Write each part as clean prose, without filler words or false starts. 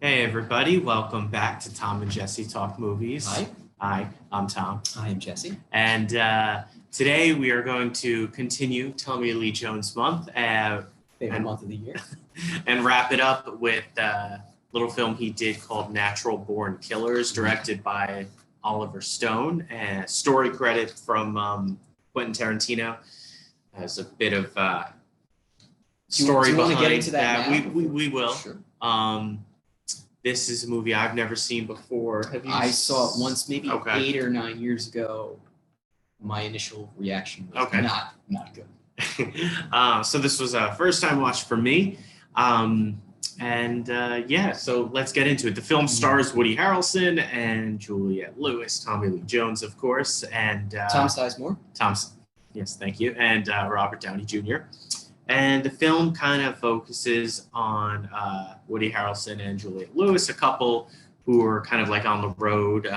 Hey everybody, welcome back to Tom and Jesse Talk Movies. Hi. Hi, I'm Tom. I am Jesse. And today we are going to continue Tommy Lee Jones month Favorite month of the year. and wrap it up with a little film he did called Natural Born Killers, directed by Oliver Stone, and story credit from Quentin Tarantino. Has a bit of story do you want behind to get into that now? We will. Sure. This is a movie I've never seen before. Have you? I saw it once, maybe Okay. 8 or 9 years ago. My initial reaction was Okay. not good. So this was a first time watch for me. So let's get into it. The film stars Woody Harrelson and Juliette Lewis, Tommy Lee Jones, of course, and Tom Sizemore. Yes, thank you, and Robert Downey Jr. And the film kind of focuses on Woody Harrelson and Juliette Lewis, a couple who are kind of like on the road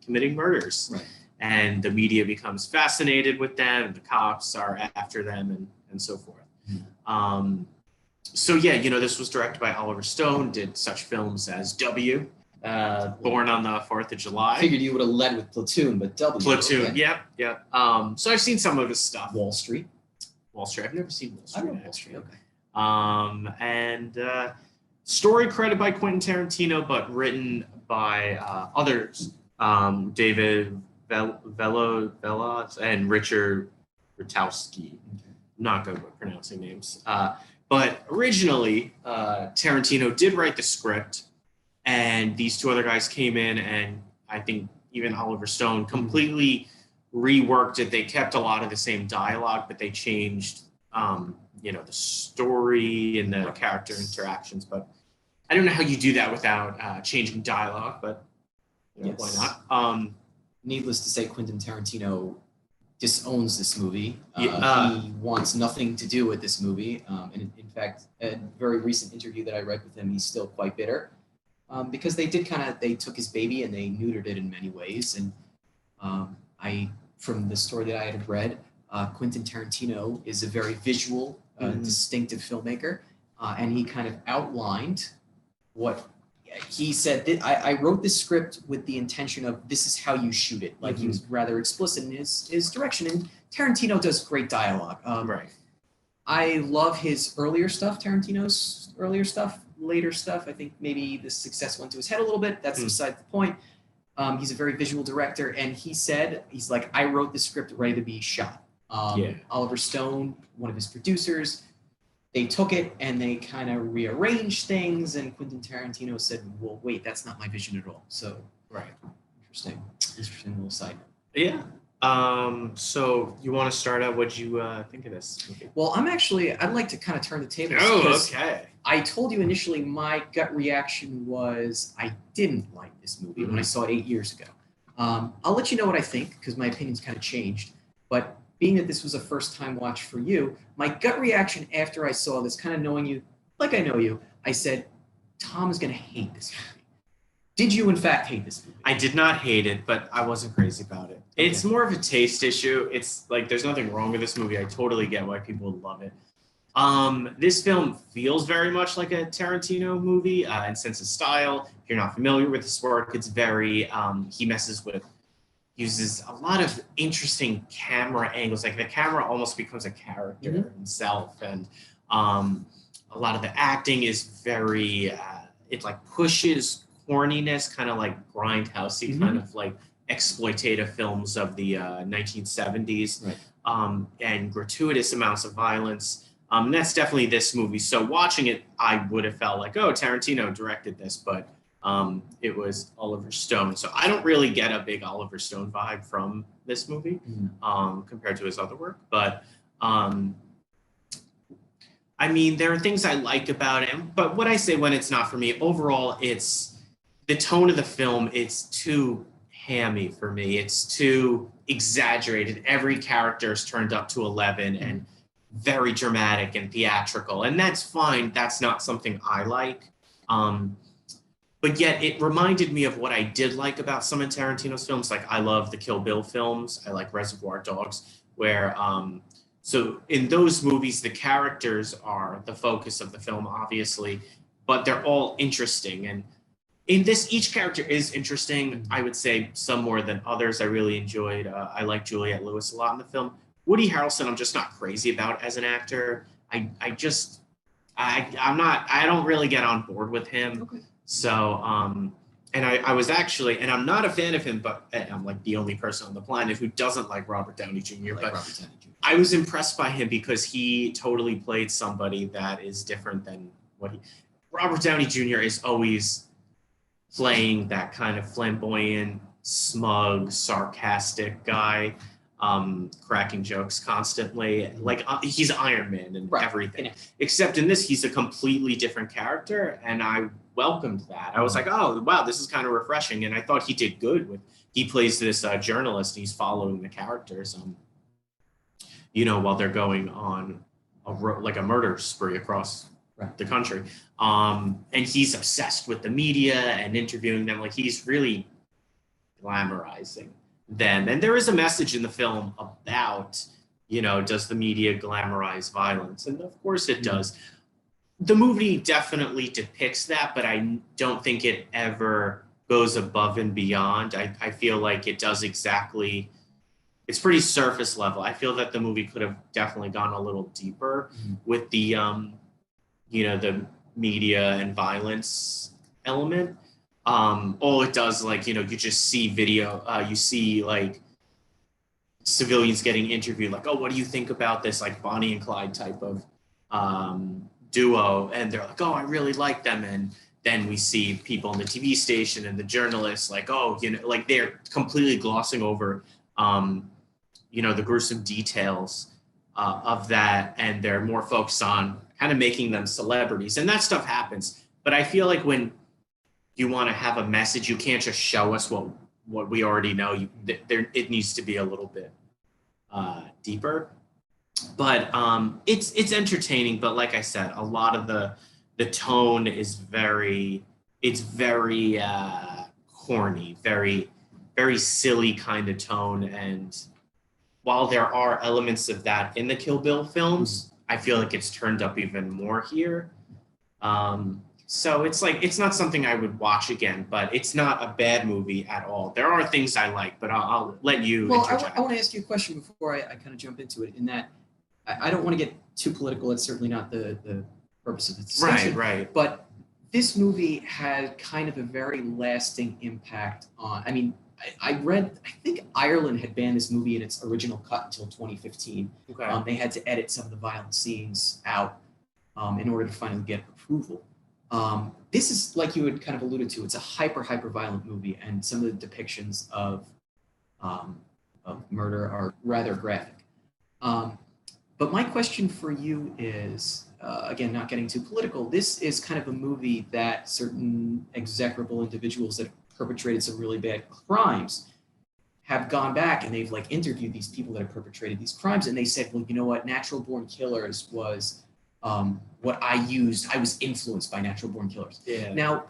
committing murders. Right. And the media becomes fascinated with them, and the cops are after them, and so forth. Mm-hmm. This was directed by Oliver Stone, did such films as W, Born on the 4th of July. I figured you would have led with Platoon, but W. Platoon, okay. yep. So I've seen some of his stuff. Wall Street. I've never seen Wall Street. I know Wall Street, okay. Story credited by Quentin Tarantino, but written by others, David Velos and Richard Rutowski. Not good with pronouncing names. But originally, Tarantino did write the script, and these two other guys came in, and I think even Oliver Stone completely reworked it. They kept a lot of the same dialogue, but they changed, the story and the character interactions. But I don't know how you do that without changing dialogue, but Yes. why not? Needless to say, Quentin Tarantino disowns this movie. He wants nothing to do with this movie. And in fact, a very recent interview that I read with him, he's still quite bitter because they took his baby and they neutered it in many ways. And from the story that I had read, Quentin Tarantino is a very visual, distinctive filmmaker. And he kind of outlined what he said. I wrote this script with the intention of this is how you shoot it. Like he was rather explicit in his direction. And Tarantino does great dialogue. Right. I love his earlier stuff, Tarantino's earlier stuff. Later stuff, I think maybe the success went to his head a little bit. That's beside the point. He's a very visual director, and he's like, I wrote the script ready to be shot. Oliver Stone, one of his producers, they took it and they kind of rearranged things, and Quentin Tarantino said, well, wait, that's not my vision at all. So, Right. Interesting little side note. Yeah. So you want to start out? What'd you think of this movie? Well, I'd like to kind of turn the tables. Oh, okay. I told you initially my gut reaction was I didn't like this movie when I saw it 8 years ago. I'll let you know what I think because my opinion's kind of changed. But being that this was a first-time watch for you, my gut reaction after I saw this, kind of knowing you like I know you, I said, Tom is going to hate this movie. Did you, in fact, hate this movie? I did not hate it, but I wasn't crazy about it. Okay. It's more of a taste issue. It's like there's nothing wrong with this movie. I totally get why people would love it. This film feels very much like a Tarantino movie in sense of style. If you're not familiar with his work, it's very, he uses a lot of interesting camera angles. Like the camera almost becomes a character himself. And a lot of the acting is very, it like pushes corniness, kind of like grindhousey, kind of like exploitative films of the 1970s, right. And gratuitous amounts of violence. And that's definitely this movie. So watching it, I would have felt like, oh, Tarantino directed this, but it was Oliver Stone. So I don't really get a big Oliver Stone vibe from this movie compared to his other work. But there are things I like about it. But what I say when it's not for me, overall, it's the tone of the film. It's too hammy for me. It's too exaggerated. Every character is turned up to 11 and very dramatic and theatrical. And that's fine. That's not something I like. But yet it reminded me of what I did like about some of Tarantino's films. Like I love the Kill Bill films. I like Reservoir Dogs, where so in those movies, the characters are the focus of the film, obviously, but they're all interesting. And in this, each character is interesting. I would say some more than others. I really enjoyed. I like Juliette Lewis a lot in the film. Woody Harrelson, I'm just not crazy about as an actor. I don't really get on board with him. Okay. So, and I was actually, and I'm not a fan of him, but I'm like the only person on the planet who doesn't like Robert Downey Jr. But Robert Downey Jr. I was impressed by him because he totally played somebody that is different than Robert Downey Jr. is always playing that kind of flamboyant, smug, sarcastic guy, cracking jokes constantly. Like he's Iron Man and everything. Yeah. Except in this, he's a completely different character, and I welcomed that. I was like, oh wow, this is kind of refreshing, and I thought he did good he plays this journalist, and he's following the characters, while they're going on a murder spree across the country. And he's obsessed with the media and interviewing them. Like he's really glamorizing them. And there is a message in the film about, does the media glamorize violence? And of course it does. The movie definitely depicts that, but I don't think it ever goes above and beyond. I feel like it does exactly, it's pretty surface level. I feel that the movie could have definitely gone a little deeper with the, the media and violence element. All it does, you just see video, you see civilians getting interviewed, like, oh, what do you think about this? Like Bonnie and Clyde type of duo. And they're like, oh, I really like them. And then we see people on the TV station and the journalists like, oh, they're completely glossing over, the gruesome details of that. And they're more focused on kind of making them celebrities. And that stuff happens. But I feel like when you want to have a message, you can't just show us what we already know. It needs to be a little bit deeper. But it's entertaining. But like I said, a lot of the tone is very corny, very, very silly kind of tone. And while there are elements of that in the Kill Bill films, I feel like it's turned up even more here. So it's not something I would watch again, but it's not a bad movie at all. There are things I like, but I'll let you. Well, I want to ask you a question before I kind of jump into it. In that, I don't want to get too political. It's certainly not the purpose of the discussion. Right. But this movie had kind of a very lasting impact on. I mean, I think Ireland had banned this movie in its original cut until 2015. Okay. They had to edit some of the violent scenes out in order to finally get approval. This is, like you had kind of alluded to, it's a hyper violent movie, and some of the depictions of murder are rather graphic. But my question for you is, again, not getting too political, this is kind of a movie that certain execrable individuals that perpetrated some really bad crimes have gone back and they've interviewed these people that have perpetrated these crimes, and they said, well, you know what, Natural Born Killers was what I used. I was influenced by Natural Born Killers. Yeah. Now,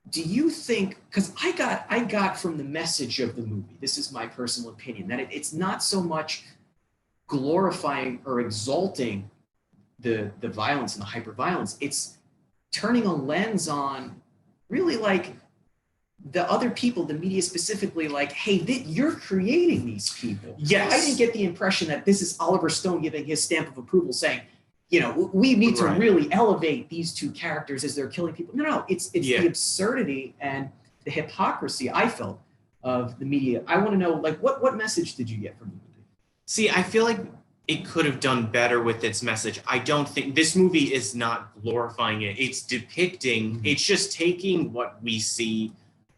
do you think, because I got from the message of the movie, this is my personal opinion, that it's not so much glorifying or exalting the violence and the hyper-violence, it's turning a lens on really the other people, the media specifically, hey, you're creating these people. Yes. I didn't get the impression that this is Oliver Stone giving his stamp of approval saying, we need to really elevate these two characters as they're killing people. No, it's the absurdity and the hypocrisy I felt of the media. I want to know, what message did you get from the movie? See, I feel like it could have done better with its message. I don't think this movie is not glorifying it. It's depicting, it's just taking what we see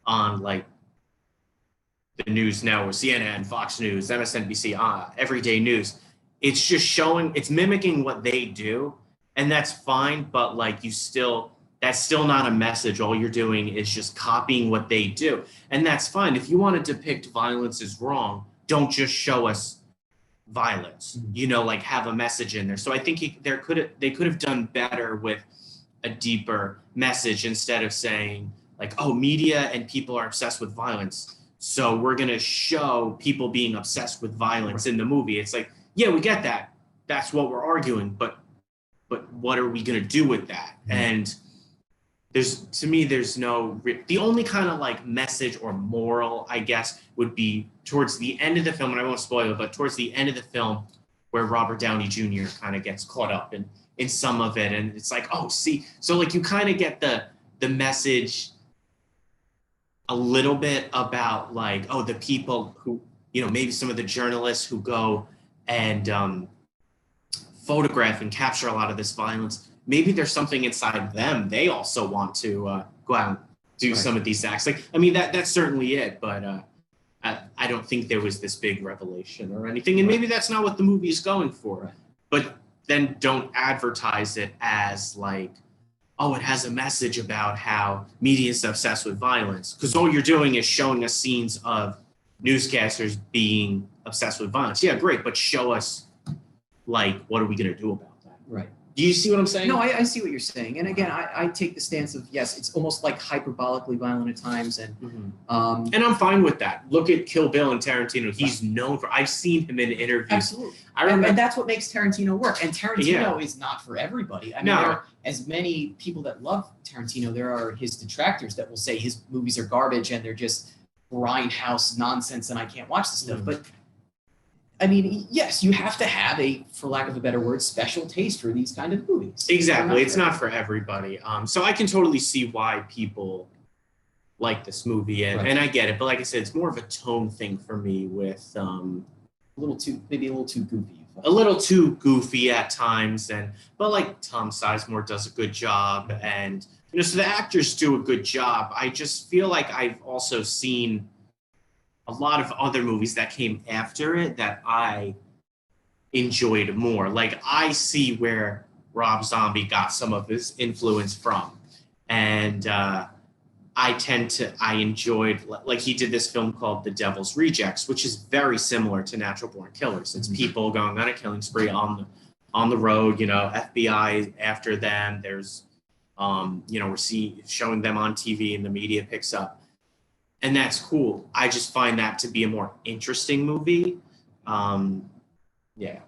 on the news now, or CNN, Fox News, MSNBC, everyday news. It's just showing, it's mimicking what they do, and that's fine, but that's still not a message. All you're doing is just copying what they do. And that's fine. If you want to depict violence as wrong, don't just show us violence, have a message in there. So I think they could have done better with a deeper message, instead of saying oh, media and people are obsessed with violence, so we're going to show people being obsessed with violence in the movie. It's yeah, we get that. That's what we're arguing, but what are we going to do with that? And there's no the only kind of like message or moral, I guess, would be towards the end of the film, and I won't spoil it, but towards the end of the film where Robert Downey Jr. kind of gets caught up in some of it, and it's like, oh, see, so like you kind of get the message a little bit about like, oh, the people who, maybe some of the journalists who go and photograph and capture a lot of this violence, maybe there's something inside them. They also want to go out and do some of these acts. Like, I mean, that's certainly it, but I don't think there was this big revelation or anything. And maybe that's not what the movie is going for. But then don't advertise it as like, oh, it has a message about how media is obsessed with violence. Because all you're doing is showing us scenes of newscasters being obsessed with violence. Yeah, great, but show us, like, what are we going to do about that? Right. Do you see what I'm saying? No, I see what you're saying. And again, I take the stance of, yes, it's almost like hyperbolically violent at times. And and I'm fine with that. Look at Kill Bill and Tarantino. He's known for, I've seen him in interviews. Absolutely. I remember, and that's what makes Tarantino work. And Tarantino is not for everybody. I mean, there are as many people that love Tarantino, there are his detractors that will say his movies are garbage and they're just grindhouse nonsense and I can't watch this stuff. But I mean, yes, you have to have a, for lack of a better word, special taste for these kind of movies. Exactly. It's not for everybody. So I can totally see why people like this movie, and I get it. But like I said, it's more of a tone thing for me with maybe a little too goofy. A little too goofy at times, but like Tom Sizemore does a good job, and so the actors do a good job. I just feel like I've also seen a lot of other movies that came after it that I enjoyed more. Like, I see where Rob Zombie got some of his influence from. And I enjoyed, like, he did this film called The Devil's Rejects, which is very similar to Natural Born Killers. It's people going on a killing spree on the road, FBI after them. There's, we're showing them on TV and the media picks up. And that's cool. I just find that to be a more interesting movie. Yeah.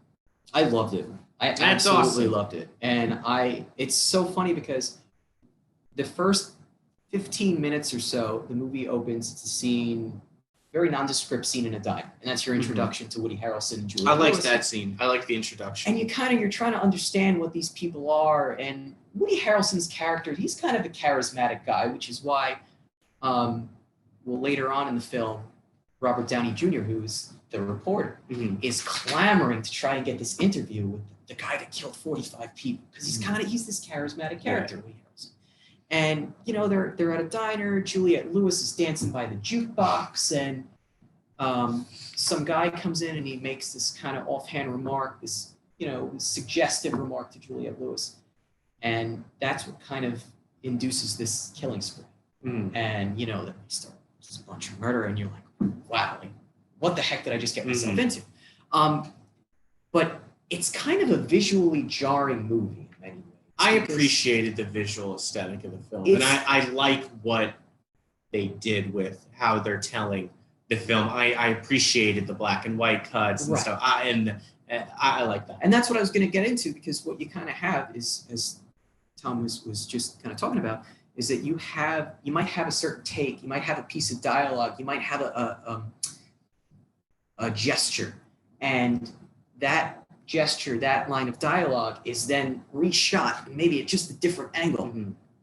I loved it. I absolutely loved it. And it's so funny because the first 15 minutes or so, the movie opens. It's a scene, very nondescript scene in a diner. And that's your introduction to Woody Harrelson and Julia Lewis. I like that scene. I like the introduction. And you're trying to understand what these people are. And Woody Harrelson's character, he's kind of a charismatic guy, which is why, later on in the film, Robert Downey Jr., who is the reporter, is clamoring to try and get this interview with the guy that killed 45 people, because he's this charismatic character, Woody Harrelson. And they're at a diner. Juliette Lewis is dancing by the jukebox, and some guy comes in and he makes this kind of offhand remark, this suggestive remark to Juliette Lewis, and that's what kind of induces this killing spree. And then they start just a bunch of murder, and you're like, wow, like, what the heck did I just get myself into? But it's kind of a visually jarring movie in many ways. I appreciated the visual aesthetic of the film, and I like what they did with how they're telling the film. I appreciated the black and white cuts and stuff, I like that. And that's what I was going to get into, because what you kind of have is, as Tom was just kind of talking about, is that you might have a certain take, you might have a piece of dialogue, you might have a gesture, and that gesture, that line of dialogue is then reshot, maybe at just a different angle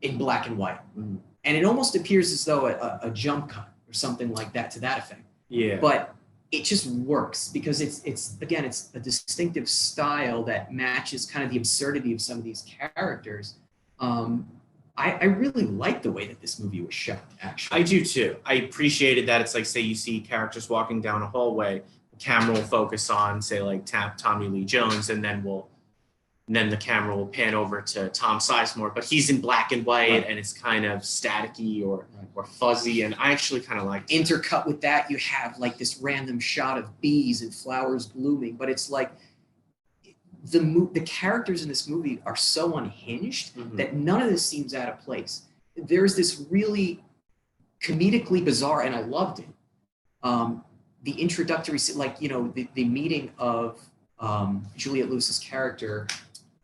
in black and white. And it almost appears as though a jump cut or something like that, to that effect. Yeah. But it just works because it's a distinctive style that matches kind of the absurdity of some of these characters. I really like the way that this movie was shot, actually. I do too. I appreciated that. It's like, say you see characters walking down a hallway, the camera will focus on, say, like Tommy Lee Jones, and then the camera will pan over to Tom Sizemore, but he's in black and white, and it's kind of staticky or fuzzy, and I actually kind of like it. Intercut with that, you have like this random shot of bees and flowers blooming, but it's like the characters in this movie are so unhinged that none of this seems out of place. There's this really comedically bizarre, and I loved it. The introductory, like, the meeting of Juliette Lewis's character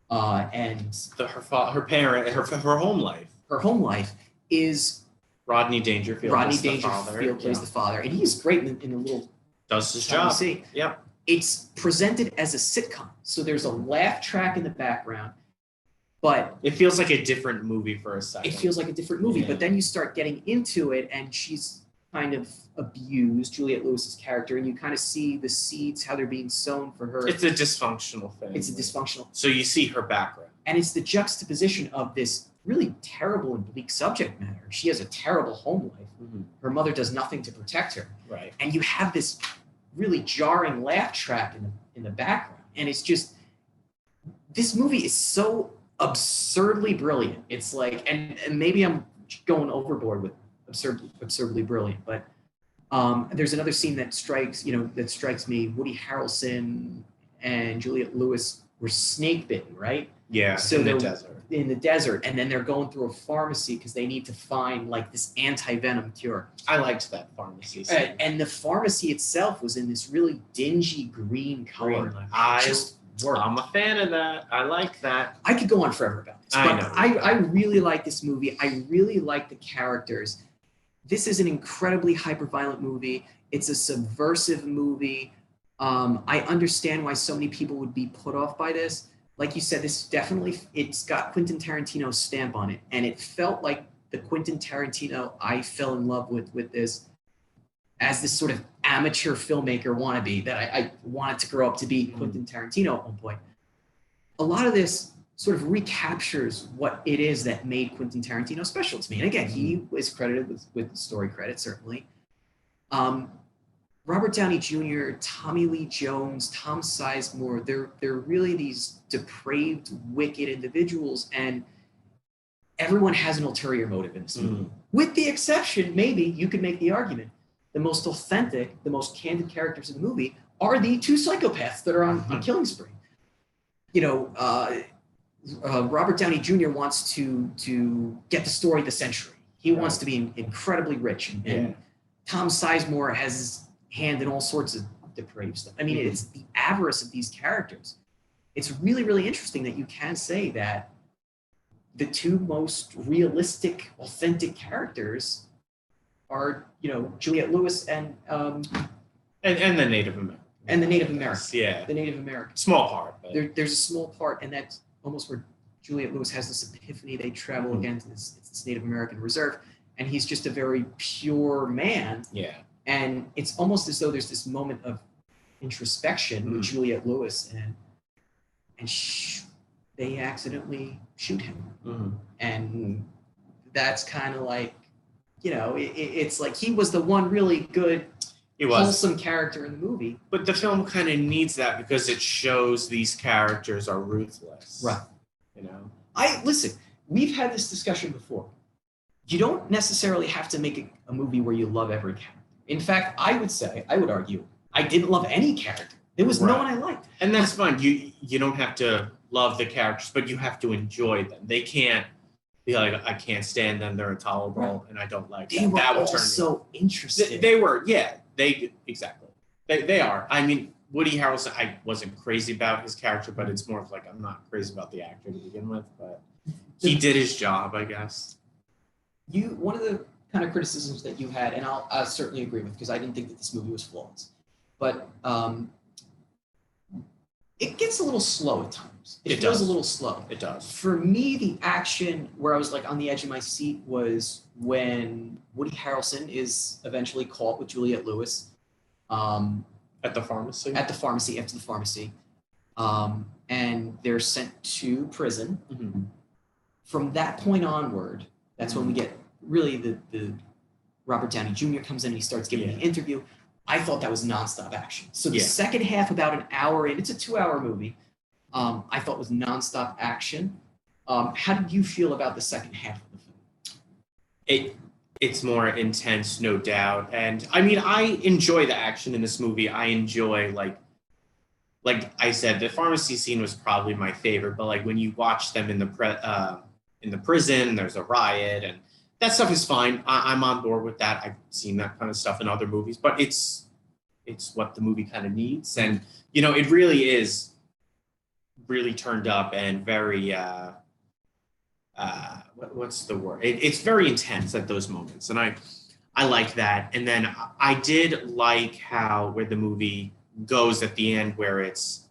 and her parent, her home life. her home life is Rodney Dangerfield plays the father, and he's great in a little. Does his job. Yep. It's presented as a sitcom, so there's a laugh track in the background, but it feels like a different movie for a second. It feels like a different movie, but then you start getting into it, and she's kind of abused, Juliette Lewis's character, and you kind of see the seeds, how they're being sown for her. It's a dysfunctional thing. It's a dysfunctional. So you see her background. And it's the juxtaposition of this really terrible and bleak subject matter. She has a terrible home life. Mm-hmm. Her mother does nothing to protect her. Right. And you have this really jarring laugh track in the background. And it's just, this movie is so absurdly brilliant. It's like, and maybe I'm going overboard with absurdly brilliant, but there's another scene that strikes me. Woody Harrelson and Juliette Lewis were snake bitten, right? Yeah, so in the desert. In the desert, and then they're going through a pharmacy because they need to find like this anti-venom cure. I liked that pharmacy scene. And the pharmacy itself was in this really dingy green color. I'm a fan of that. I like that. I could go on forever about this. I really like this movie. I really like the characters. This is an incredibly hyper-violent movie. It's a subversive movie. I understand why so many people would be put off by this. Like you said, it's got Quentin Tarantino's stamp on it. And it felt like the Quentin Tarantino I fell in love with this as this sort of amateur filmmaker wannabe that I wanted to grow up to be Quentin Tarantino at one point. A lot of this sort of recaptures what it is that made Quentin Tarantino special to me. And again, he is credited with story credit, certainly. Robert Downey Jr., Tommy Lee Jones, Tom Sizemore, they're really these depraved, wicked individuals, and everyone has an ulterior motive in this movie. With the exception, maybe, you could make the argument, the most authentic, the most candid characters in the movie are the two psychopaths that are on killing spree. Robert Downey Jr. wants to get the story of the century. He wants to be incredibly rich, and Tom Sizemore has his hand in all sorts of depraved stuff. I mean, it's the avarice of these characters. It's really, really interesting that you can say that the two most realistic, authentic characters are, Juliette Lewis and the Native American. And the Native American. Yeah. The Native American. Small part. But... There's a small part, and that's almost where Juliette Lewis has this epiphany. They travel again to this Native American reserve, and he's just a very pure man. Yeah. And it's almost as though there's this moment of introspection with Juliette Lewis, and they accidentally shoot him. And that's kind of like, it's like he was the one really good, wholesome character in the movie. But the film kind of needs that because it shows these characters are ruthless. Right. Listen, we've had this discussion before. You don't necessarily have to make a movie where you love every character. In fact, I would argue, I didn't love any character. There was no one I liked. And that's fine. You don't have to love the characters, but you have to enjoy them. They can't be like, I can't stand them, they're intolerable, and I don't like them. That would turn me. So interesting. They were, exactly. They are. I mean, Woody Harrelson, I wasn't crazy about his character, but it's more of like, I'm not crazy about the actor to begin with, but he did his job, I guess. One of the kind of criticisms that you had, and I'll certainly agree with, because I didn't think that this movie was flawless, but it gets a little slow at times. It feels a little slow. It does. For me, the action where I was like on the edge of my seat was when Woody Harrelson is eventually caught with Juliette Lewis. At the pharmacy? After the pharmacy. And they're sent to prison. From that point onward, that's when we get really the Robert Downey Jr. comes in and he starts giving the interview. I thought that was nonstop action. So the second half, about an hour in, it's a 2-hour movie, I thought was nonstop action. How did you feel about the second half of the film? It's more intense, no doubt. And I mean, I enjoy the action in this movie. I enjoy, like I said, the pharmacy scene was probably my favorite, but like when you watch them in the prison, there's a riot, and that stuff is fine. I'm on board with that. I've seen that kind of stuff in other movies, but it's what the movie kind of needs. And, it really is really turned up and very, what's the word? It's very intense at those moments, and I like that. And then I did like where the movie goes at the end, where it's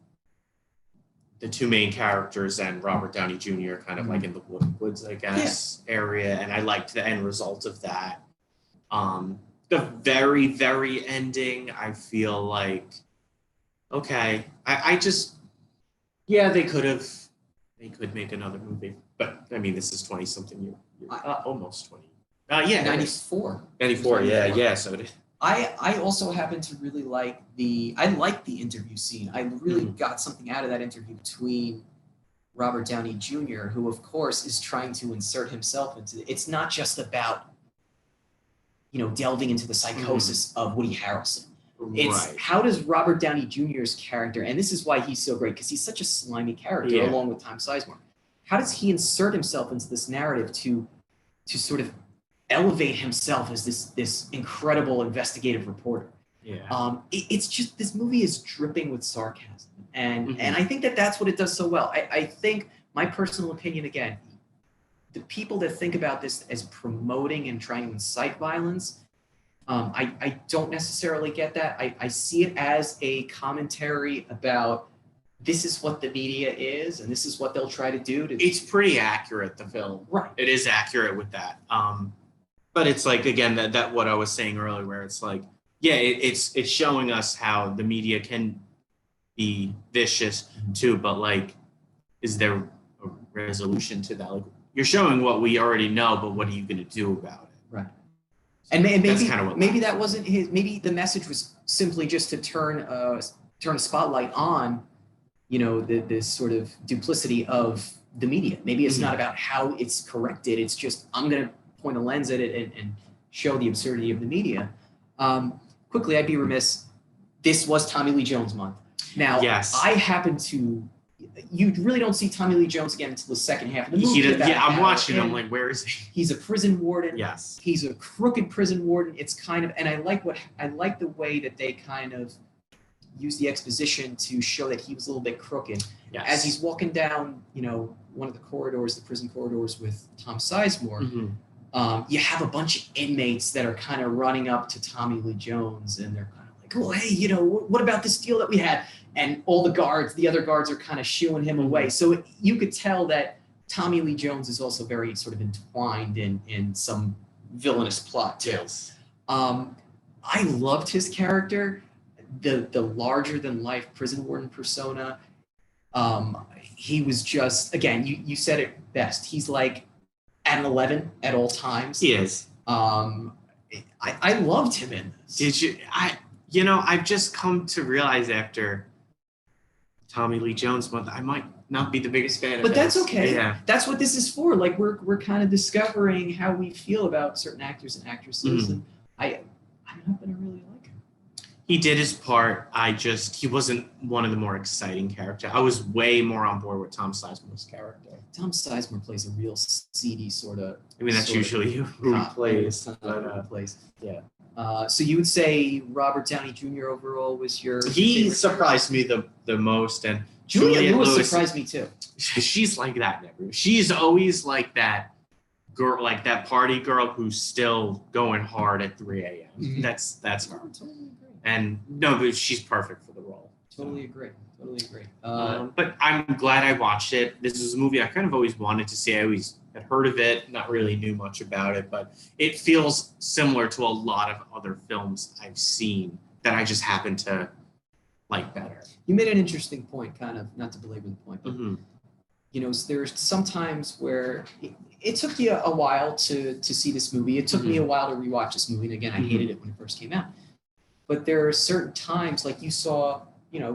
the two main characters and Robert Downey Jr. kind of like in the woods, I guess, area, and I liked the end result of that. The very, very ending, I feel like, okay, I just, they could make another movie, but I mean, this is 20 something years, almost 20. 94. 94, yeah. So I also happen to really like the interview scene. I really got something out of that interview between Robert Downey Jr., who of course is trying to insert himself into it. It's not just about, delving into the psychosis of Woody Harrelson. It's how does Robert Downey Jr.'s character, and this is why he's so great, because he's such a slimy character along with Tom Sizemore. How does he insert himself into this narrative to sort of elevate himself as this incredible investigative reporter? It's just, this movie is dripping with sarcasm, and I think that's what it does so well. I think, my personal opinion, again, the people that think about this as promoting and trying to incite violence, I don't necessarily get that. I see it as a commentary about, this is what the media is, and this is what they'll try to do. It's pretty accurate, the film. Right. It is accurate with that. But it's like, again, that what I was saying earlier, where it's like, it's showing us how the media can be vicious too, but like, is there a resolution to that? Like, you're showing what we already know, but what are you going to do about it? Right. And maybe that wasn't his. Maybe the message was simply just to turn a spotlight on, this sort of duplicity of the media. Maybe it's not about how it's corrected. It's just, I'm going to point a lens at it and show the absurdity of the media. Quickly, I'd be remiss. This was Tommy Lee Jones month. Now, I happen to. You really don't see Tommy Lee Jones again until the second half of the movie. I'm watching. I'm like, where is he? He's a prison warden. Yes. He's a crooked prison warden. It's kind of, and I like the way that they kind of use the exposition to show that he was a little bit crooked. Yes. As he's walking down, one of the corridors, the prison corridors with Tom Sizemore, you have a bunch of inmates that are kind of running up to Tommy Lee Jones, and they're kind of like, oh, hey, what about this deal that we had? And all the other guards are kind of shooing him away. So you could tell that Tommy Lee Jones is also very sort of entwined in some villainous plot too. Yes. I loved his character, the larger than life prison warden persona. He was just, again, you said it best. He's like at an 11 at all times. He is. I loved him in this. Did you? I've just come to realize after Tommy Lee Jones month, I might not be the biggest fan of But that's okay. Yeah. That's what this is for. Like, we're kind of discovering how we feel about certain actors and actresses. And I happen to really like him. He did his part. He wasn't one of the more exciting characters. I was way more on board with Tom Sizemore's character. Tom Sizemore plays a real seedy sort of. I mean, that's usually who he plays. Yeah. So you would say Robert Downey Jr. overall was your. He surprised me the most, and Juliette Lewis surprised me too. She's like that. She's always like that girl, like that party girl who's still going hard at 3 a.m. Mm-hmm. That's her. Totally agree. And no, but she's perfect for the role. Totally agree. But I'm glad I watched it. This is a movie I kind of always wanted to see. I always had heard of it, not really knew much about it, but it feels similar to a lot of other films I've seen that I just happen to like better. You made an interesting point, kind of, not to belabor the point, but there's sometimes where it took you a while to see this movie. It took me a while to rewatch this movie, and again, I hated it when it first came out. But there are certain times, like you saw,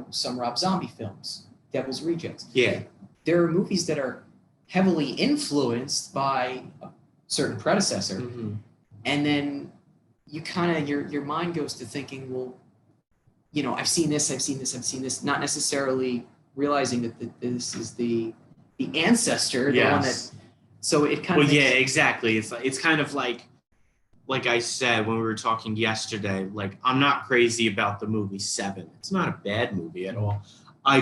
some Rob Zombie films, Devil's Rejects. Yeah. There are movies that are heavily influenced by a certain predecessor. And then you kind of, your mind goes to thinking, well, I've seen this, not necessarily realizing that this is the ancestor, the one that, so it kind of. Well, yeah, exactly. It's kind of like I said when we were talking yesterday, like, I'm not crazy about the movie Seven. It's not a bad movie at all. I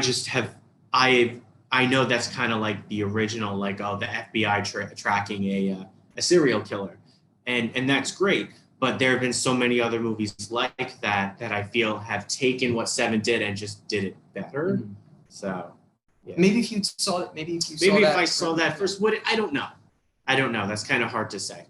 I know that's kind of like the original, like, oh, the FBI tracking a serial killer, and that's great. But there have been so many other movies like that I feel have taken what Seven did and just did it better. Mhm. So yeah. Maybe if you saw it, maybe if I saw that first, I don't know. That's kind of hard to say.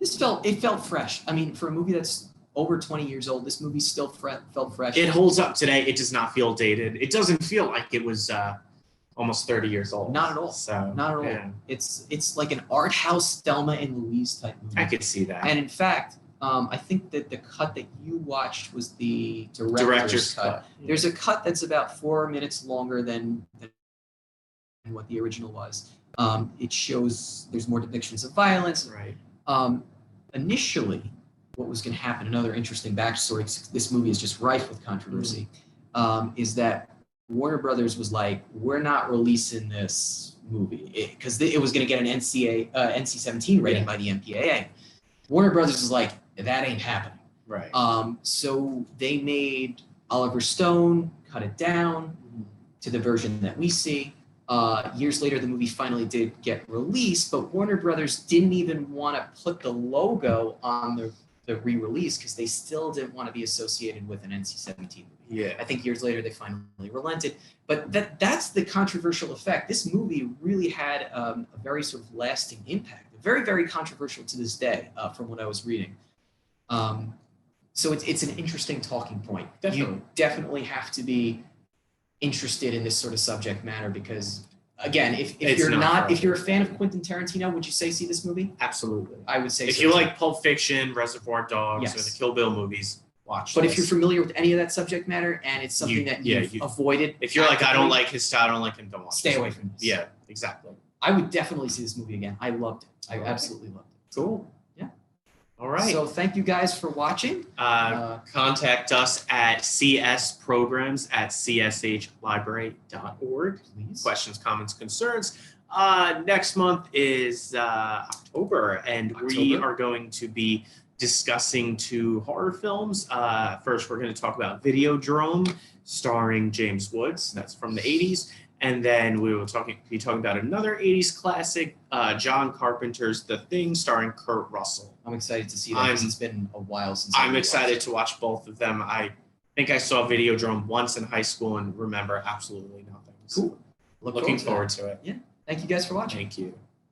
This felt fresh. I mean, for a movie that's over 20 years old, this movie still felt fresh. It holds up today. It does not feel dated. It doesn't feel like it was almost 30 years old. Not at all. So Not at all. yeah. It's like an art house Thelma and Louise type movie. I could see that. And in fact, I think that the cut that you watched was the director's cut. Yeah. There's a cut that's about 4 minutes longer than what the original was. It shows there's more depictions of violence. Right. Initially, what was going to happen, another interesting backstory, this movie is just rife with controversy, is that Warner Brothers was like, we're not releasing this movie because it was going to get an NC-17 rating by the MPAA. Warner Brothers was like, that ain't happening. Right. So they made Oliver Stone cut it down to the version that we see. Years later, the movie finally did get released, but Warner Brothers didn't even want to put the logo on the re-release because they still didn't want to be associated with an NC-17 movie. Yeah. I think years later they finally relented, but that's the controversial effect. This movie really had a very sort of lasting impact, very, very controversial to this day, from what I was reading. So it's an interesting talking point. Definitely. You definitely have to be interested in this sort of subject matter because, again, if you're a fan of Quentin Tarantino, would you say see this movie? Absolutely. I would say if so you too. like Pulp Fiction, Reservoir Dogs, Yes. or the Kill Bill movies, watch But this. if you're familiar with any of that subject matter and it's something you've avoided, if you're like, I don't like his style, I don't like him, don't watch stay this. away from this. Yeah, exactly. I would definitely see this movie again. I loved it. I All right. absolutely loved it. Cool. Yeah. All right. So thank you guys for watching. Contact us at csprograms@cshlibrary.org. Please. Questions, comments, concerns. Next month is October, and we are going to be discussing 2 horror films. First, we're going to talk about Videodrome, starring James Woods. That's from the 80s. And then we will be talking about another 80s classic, John Carpenter's The Thing, starring Kurt Russell. I'm excited to see that because it's been a while since I'm excited to watch both of them. I think I saw Videodrome once in high school and remember absolutely nothing. Cool. Looking forward to it. Yeah. Thank you guys for watching. Thank you.